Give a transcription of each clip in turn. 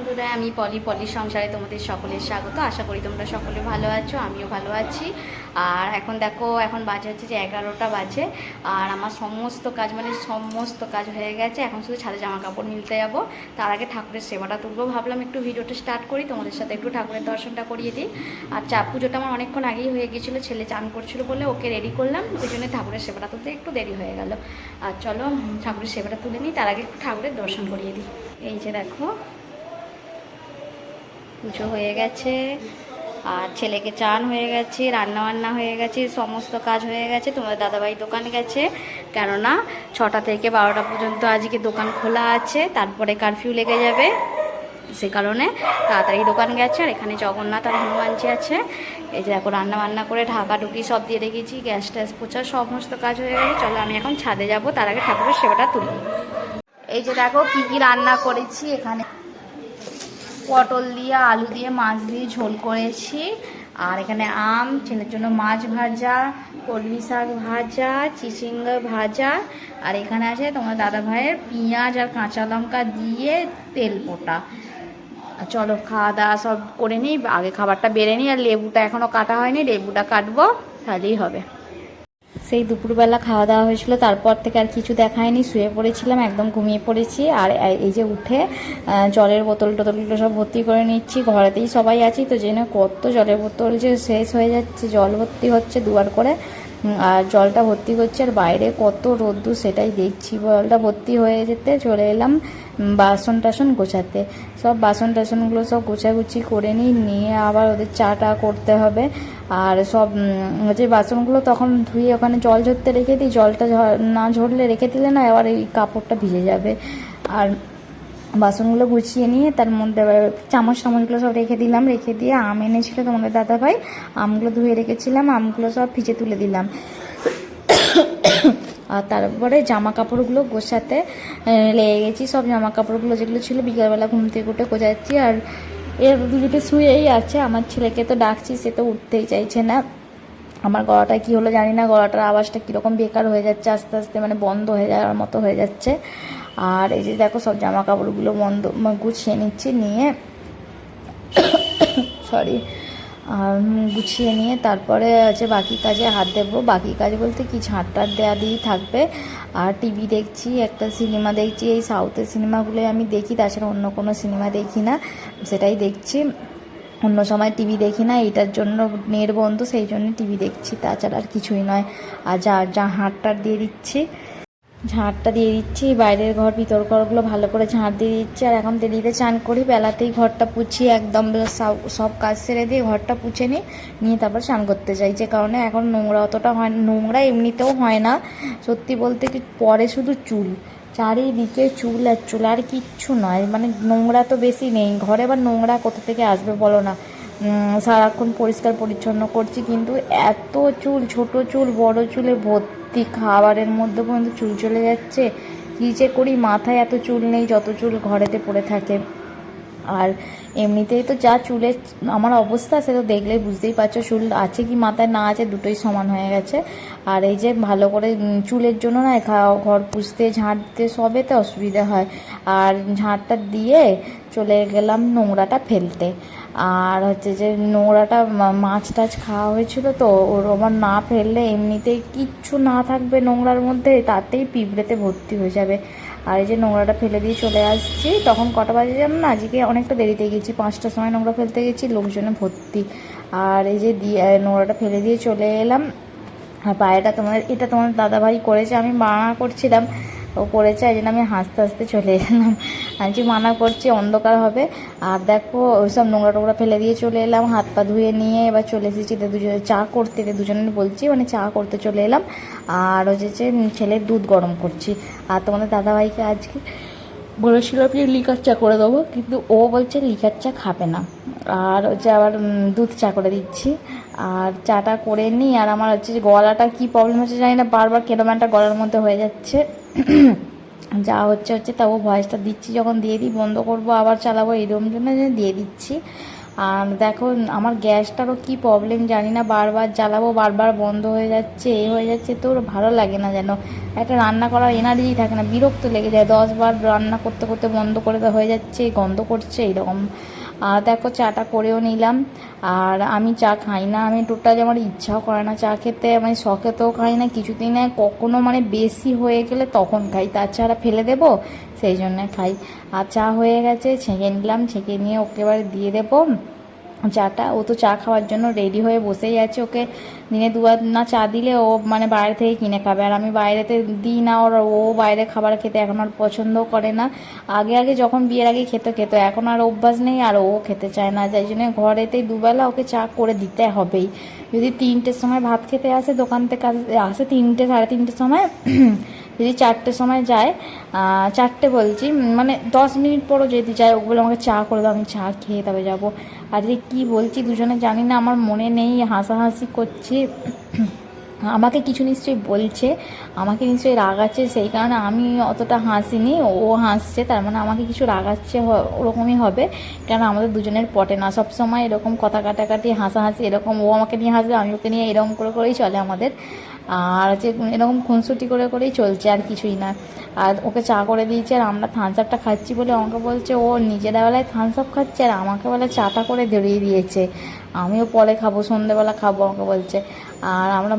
বন্ধুরা, আমি পলির সংসারে তোমাদের সকলের স্বাগত। আশা করি তোমরা সকলে ভালো আছো, আমিও ভালো আছি। আর এখন দেখো, এখন বাজে হচ্ছে যে 11টা বাজে। আর আমার সমস্ত কাজ হয়ে গেছে। এখন শুধু ছাদে জামা কাপড় মিলতে যাবো। তার আগে ঠাকুরের সেবাটা তুলবো। ভাবলাম একটু ভিডিওটা স্টার্ট করি, তোমাদের সাথে একটু ঠাকুরের দর্শনটা করিয়ে দিই। আর পুজোটা আমার অনেকক্ষণ আগেই হয়ে গিয়েছিলো, ছেলে চান করছিল বলে ওকে রেডি করলাম, ওই জন্য ঠাকুরের সেবাটা তুলতে একটু দেরি হয়ে গেল। আর চলো ঠাকুরের সেবাটা তুলে নিই, তার আগে একটু ঠাকুরের দর্শন করিয়ে দিই। এই যে দেখো, পুজো হয়ে গেছে, আর ছেলেকে চান হয়ে গেছে, রান্নাবান্না হয়ে গেছে, সমস্ত কাজ হয়ে গেছে। তোমাদের দাদাভাই দোকানে গেছে, কেননা 6টা থেকে 12টা পর্যন্ত আজকে দোকান খোলা আছে, তারপরে কারফিউ লেগে যাবে, সে কারণে তাড়াতাড়ি দোকান গেছে। আর এখানে জগন্নাথ আর হনুমানজি আছে। এই যে দেখো, রান্নাবান্না করে ঢাকা ঢুকি সব দিয়ে রেখেছি, গ্যাস ট্যাস পোছা সমস্ত কাজ হয়ে গেছে। চলো আমি এখন ছাদে যাব, তার আগে ঠাকুরের সেবাটা তুলি। এই যে দেখো কি কি রান্না করেছি। এখানে পটল দিয়ে, আলু দিয়ে, মাছ দিয়ে ঝোল করেছি। আর এখানে আম, ছেলের জন্য মাছ ভাজা, কলমি শাক ভাজা, চিচিঙ্গা ভাজা। আর এখানে আছে তোমার দাদা ভাইয়ের পেঁয়াজ আর কাঁচা লঙ্কা দিয়ে তেল পোটা। চলো খাওয়া দাওয়া সব করে নিই, আগে খাবারটা বেড়ে নিই। আর লেবুটা এখনও কাটা হয়নি, লেবুটা কাটবো, তাহলেই হবে। সেই দুপুরবেলা খাওয়া দাওয়া হয়েছিল, তারপর থেকে আর কিছু দেখায়নি, শুয়ে পড়েছিলাম, একদম ঘুমিয়ে পড়েছি। আর এই যে উঠে জলের বোতলগুলো সব ভর্তি করে নিচ্ছি। ঘরেতেই সবাই আছি তো, জেনে কত জলের বোতল যে শেষ হয়ে যাচ্ছে, জল ভর্তি হচ্ছে দুবার করে। আর জলটা ভর্তি করছে, আর বাইরে কত রোদ্দুর সেটাই দেখছি। জলটা ভর্তি হয়ে যেতে চলে এলাম বাসন টাসন গোছাতে। সব বাসন টাসনগুলো সব গোছাগুছি করে নিয়ে আবার ওদের চাটা করতে হবে। আর সব যে বাসনগুলো তখন ধুয়ে ওখানে জল ঝরতে রেখে দিই, জলটা না ঝরলে রেখে দিলে না আবার এই কাপড়টা ভিজে যাবে। আর বাসনগুলো গুছিয়ে নিয়ে তার মধ্যে চামচগুলো সব রেখে দিলাম। রেখে দিয়ে আম এনেছিল তোমাদের দাদাভাই, আমগুলো ধুয়ে রেখেছিলাম, আমগুলো সব ভিজে তুলে দিলাম। আর তারপরে জামা কাপড়গুলো গোছাতে লেগে গেছি। সব জামা কাপড়গুলো যেগুলো ছিল বিকালবেলা ঘুম থেকে উঠে গোছাচ্ছি। আর এর দুটো শুয়েই আছে। আমার ছেলেকে তো ডাকছি, সে তো উঠতেই চাইছে না। আমার গলাটা কি হলো জানি না, গলাটার আওয়াজটা কীরকম বেকার হয়ে যাচ্ছে, আস্তে আস্তে মানে বন্ধ হয়ে যাওয়ার মতো হয়ে যাচ্ছে। আর এই যে দেখো, সব জামা কাপড়গুলো গুছিয়ে নিচ্ছি, নিয়ে সরি গুছিয়ে নিয়ে তারপরে আছে বাকি কাজে হাত দেবো। বাকি কাজ বলতে কি, ঝাঁটটার দেওয়া দিয়েই থাকবে। আর টিভি দেখছি, একটা সিনেমা দেখছি। এই সাউথের সিনেমাগুলোই আমি দেখি, তাছাড়া অন্য কোনো সিনেমা দেখি না, সেটাই দেখছি। অন্য সময় টিভি দেখি না, এইটার জন্য নেট বন্ধ, সেই জন্য টিভি দেখছি, তাছাড়া আর কিছুই নয়। আর ঝাঁটটা দিয়ে দিচ্ছি, বাইরের ঘর ভিতর ঘরগুলো ভালো করে ঝাঁট দিয়ে দিচ্ছি। আর এখন দেরিতে চান করি, বেলাতেই ঘরটা পুছি, একদম সব কাজ সেরে দিয়ে ঘরটা পুছে নিয়ে তারপর চান করতে যাই। যে কারণে এখন নোংরা অতটা হয় না, নোংরা এমনিতেও হয় না সত্যি বলতে কি। পরে শুধু চুল, চারিদিকে চুল আর চুল, আর কিচ্ছু নয়। মানে নোংরা তো বেশি নেই ঘরে, বা নোংরা কোথা থেকে আসবে বলো না। সারাক্ষণ পরিষ্কার পরিচ্ছন্ন করছি, কিন্তু এত চুল, ছোট চুল বড় চুলে ভর্তি, খাবারের মধ্যে পর্যন্ত চুল চলে যাচ্ছে। কী যে করি, মাথায় এত চুল নেই যত চুল ঘরেতে পড়ে থাকে। আর এমনিতেই তো যা চুলের আমার অবস্থা, সে তো দেখলেই বুঝতেই পারছো, চুল আছে কি মাথায় না আছে দুটোই সমান হয়ে গেছে। আর এই যে ভালো করে চুলের জন্য না ঘর পুছতে, ঝাঁট দিতে সবেতে অসুবিধা হয়। আর ঝাঁটটা দিয়ে চলে গেলাম নোংরাটা ফেলতে। আর হচ্ছে যে নোংরাটা মাছ টাছ খাওয়া হয়েছিল তো, ওর আমার না ফেললে এমনিতেই কিচ্ছু না থাকবে নোংরার মধ্যে, তাতেই পিঁপড়েতে ভর্তি হয়ে যাবে। আর এই যে নোংরাটা ফেলে দিয়ে চলে আসছি। তখন কটা বাজে জানো না, আজকে অনেকটা দেরিতে গেছি, 5টার সময় নোংরা ফেলতে গেছি, লোকজনে ভর্তি। আর এই যে নোংরাটা ফেলে দিয়ে চলে এলাম। আর পায়েটা এটা তোমার দাদাভাই করেছে, আমি মানা করছিলাম, ও করেছে, এই জন্য আমি হাসতে হাসতে চলে এলাম। আমি মানা করছি অন্ধকার হবে। আর দেখো ওইসব নোংরা টোংরা ফেলে দিয়ে চলে এলাম, হাত পা ধুয়ে নিয়ে এবার চলে এসেছি দুজনে চা করতে, দুজনে বলছি মানে চা করতে চলে এলাম। আর হচ্ছে ছেলের দুধ গরম করছি। আর তোমাদের দাদাভাইকে আজকে বলেছিল আপনি লিকার চা করে দেবো, কিন্তু ও বলছে লিকার চা খাবে না। আর হচ্ছে আবার দুধ চা করে দিচ্ছি। আর চাটা করে নিই। আর আমার হচ্ছে যে গলাটা কী প্রবলেম হচ্ছে জানি না, বারবার কেরম একটা গলার মধ্যে হয়ে যাচ্ছে। যা হচ্ছে তাও ভয়েসটা দিচ্ছি, যখন দিয়ে দিই বন্ধ করবো আবার চালাবো, এরকম জন্য দিয়ে দিচ্ছি। আর দেখো আমার গ্যাসটারও কি প্রবলেম জানি না, বারবার জ্বালাবো বারবার বন্ধ হয়ে যাচ্ছে, হয়ে যাচ্ছে, তো ভালো লাগে না যেন, একটা রান্না করার এনার্জি থাকে না, বিরক্ত লেগে যায়, 10 বার রান্না করতে করতে বন্ধ করে হয়ে যাচ্ছে, গন্ধ করছে এইরকম। আর দেখো চাটা করেও নিলাম। আর আমি চা খাই না, আমি টোটালি আমার ইচ্ছাও করে না চা খেতে, আমি শখেতেও খাই না কিছুতেই না, কখনো মানে বেশি হয়ে গেলে তখন খাই, তাছাড়া ফেলে দেবো সেই জন্য খাই। আর চা হয়ে গেছে, ছেঁকে নিলাম, ছেঁকে নিয়ে ওকে এবার দিয়ে দেবো চাটা। ও তো চা খাওয়ার জন্য রেডি হয়ে বসেই আছে, ওকে দিনে দুবার না চা দিলে ও মানে বাইরে থেকে কিনে খাবে, আর আমি বাইরেতে দিই না, ওর ও বাইরে খাবার খেতে এখন আর পছন্দও করে না। আগে আগে যখন বিয়ের আগে খেত, এখন আর অভ্যাস নেই, আর ও খেতে চায় না, যাই জন্য ঘরেতেই দুবেলা ওকে চা করে দিতে হবেই। যদি 3টের সময় ভাত খেতে আসে দোকান থেকে, আসে 3টে সাড়ে 3টের সময়, যদি 4টের সময় যায়, 4টে বলছি মানে 10 মিনিট পরও যদি যায়, ওগুলো আমাকে চা করে দাও, আমি চা খেয়ে তবে যাবো। আর যে কী বলছি দুজনে জানি না, আমার মনে নেই, হাসাহাসি করছি, আমাকে কিছু নিশ্চয়ই বলছে, আমাকে নিশ্চয়ই রাগাচ্ছে, সেই কারণে আমি অতটা হাসিনি, ও হাসছে, তার মানে আমাকে কিছু রাগাচ্ছে, ওরকমই হবে, কেন আমাদের দুজনের পটে না, সব সময় এরকম কথা কাটাকাটি হাসাহাসি এরকম, ও আমাকে নিয়ে হাসবে, আমি ওকে নিয়ে এরকম করে করেই চলে আমাদের। আর যে এরকম খুনসুটি করে করেই চলছে, আর কিছুই না। আর ওকে চা করে দিয়েছে, আর আমরা থামস আপটা খাচ্ছি বলে আমাকে বলছে ও নিজের বেলায় থামস আপ খাচ্ছে, আর আমাকে বলে চাটা করে ধরিয়ে দিয়েছে, আমিও পরে খাবো, সন্ধ্যেবেলা খাবো আমাকে বলছে। আর আমরা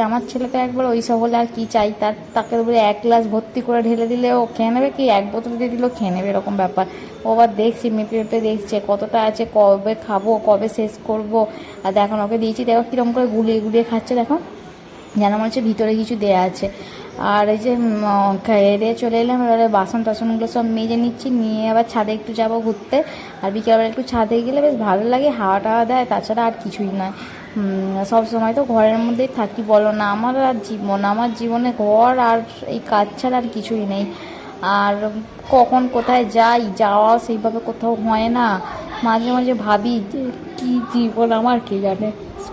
আমার ছেলে তো একবার ওই সব হলে আর কি চাই তাকে বলে 1 গ্লাস ভর্তি করে ঢেলে দিলে ও খেয়ে নেবে, কি 1 বোতল দিয়ে দিলেও খেয়ে নেবে, এরকম ব্যাপার। ও আবার দেখছি মেপে মেপে দেখছে কতটা আছে, কবে খাবো, কবে শেষ করব। আর দেখো ওকে দিয়েছি, দেখো কীরকম করে গুলিয়ে গুলিয়ে খাচ্ছে, দেখো যেন মনে হচ্ছে ভিতরে কিছু দেয়া আছে। আর এই যে খেয়ে দিয়ে চলে এলাম, এবারে বাসন টাসনগুলো সব মেজে নিচ্ছি, নিয়ে আবার ছাদে একটু যাবো ঘুরতে। আর বিকেলবেলা একটু ছাদে গেলে বেশ ভালো লাগে, হাওয়া টাওয়া দেয়, তাছাড়া আর কিছুই নয়। সব সময় তো ঘরের মধ্যেই থাকি বলো না, আমার জীবনে ঘর আর এই কাজ ছাড়া আর কিছুই নেই। আর কখন কোথায় যাওয়া সেইভাবে কোথাও হয় না, মাঝে মাঝে ভাবি যে কী জীবন আমার, কে জানে,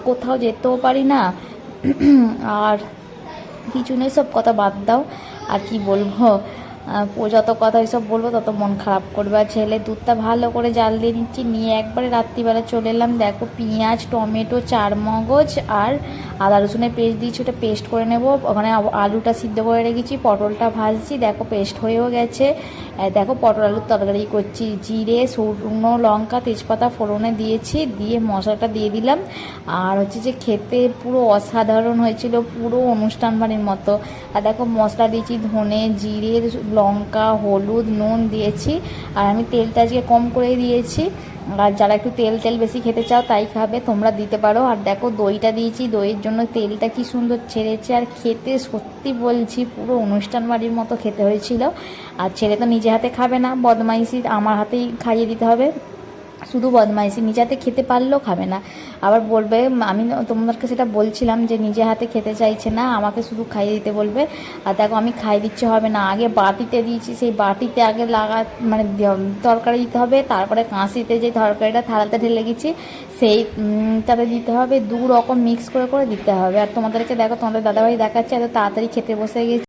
কোথাও যেতেও পারি না। আর কিছু নেই, সব কথা বাদ দাও, আর কি বলবো, যত কথা এসব বলবো তত মন খারাপ করবে। আর ছেলে দুধটা ভালো করে জাল দিয়ে নিচ্ছি, নিয়ে একবারে রাত্রিবেলা চলে এলাম, দেখো পেঁয়াজ টমেটো চারমগজ আর আদা রসুনের পেস্ট দিয়েছি, ওটা পেস্ট করে নেব। ওখানে আলুটা সিদ্ধ করে রেখেছি, পটলটা ভাজছি, দেখো পেস্ট হয়েও গেছে। দেখো পটল আলুর তরকারি করছি, জিরে শুকনো লঙ্কা তেজপাতা ফোড়নে দিয়েছি, দিয়ে মশলাটা দিয়ে দিলাম। আর হচ্ছে যে খেতে পুরো অসাধারণ হয়েছিল, পুরো অনুষ্ঠান বাড়ির মতো। আর দেখো মশলা দিয়েছি, ধনে জিরে লঙ্কা হলুদ নুন দিয়েছি, আর আমি তেলটা আজকে কম করে দিয়েছি। আর যারা একটু তেল তেল বেশি খেতে চাও তাই খাবে, তোমরা দিতে পারো। আর দেখো দইটা দিয়েছি, দইয়ের জন্য তেলটা কি সুন্দর ছেড়েছে, আর খেতে সত্যি বলছি পুরো অনুষ্ঠান বাড়ির মতো খেতে হয়েছিল। আর ছেলে তো নিজে হাতে খাবে না, বদমাইশি, আমার হাতেই খাইয়ে দিতে হবে, শুধু বদমাইশি, নিজে হাতে খেতে পারলেও খাবে না, আবার বলবে, আমি তোমাদেরকে সেটা বলছিলাম যে নিজে হাতে খেতে চাইছে না, আমাকে শুধু খাইয়ে দিতে বলবে। আর দেখো আমি খাইয়ে দিচ্ছে হবে না, আগে বাটিতে দিয়েছি, সেই বাটিতে আগে মানে তরকারি দিতে হবে, তারপরে কাঁচিতে যে তরকারিটা থালাতে ঢেলে গেছি সেইটাতে দিতে হবে, 2 রকম মিক্স করে করে দিতে হবে। আর তোমাদেরকে দেখো তোমাদের দাদাভাই দেখাচ্ছে এত তাড়াতাড়ি খেতে বসে গেছে।